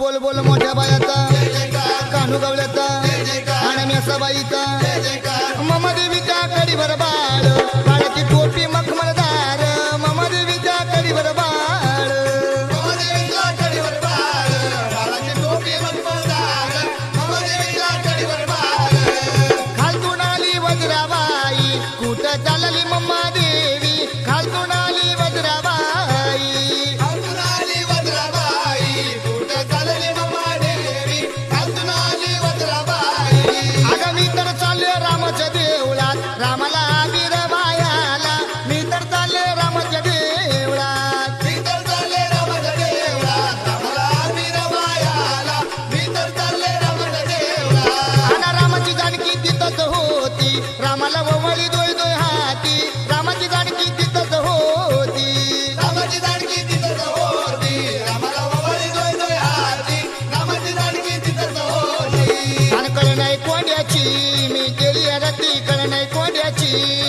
बोल बोल मोठ्या बायाचा कानू गवल्याचा आणि मेसा बाईचा ममा देवीच्या कडीवर बाळ बाळाची टोपी मखमलदार ममा देवीच्या कडीवर बाळ खालतून आली वज्राबाई कुठं चालली मम्मा देवी खालतून आली वज्राबाई रामाच्या देवळात रामाला वीर बायाला मी तर चालले रामाच्या देवळात मी तर चालले रामाच्या देवळात रामाला वीर बायाला मी तर चालले रामाच्या देवळात आणि रामाची जानकी तिथंच होती रामाला ववळी दोय दोय हाती रामाची जानकी तिथंच होती रामाची जानकी तिथंच होती रामाला ववळी दोय दोय हाती रामाची जानकी तिथंच होती आणि कळ नाही कोंड्याची मी केली रती कळ नाही कोंड्याची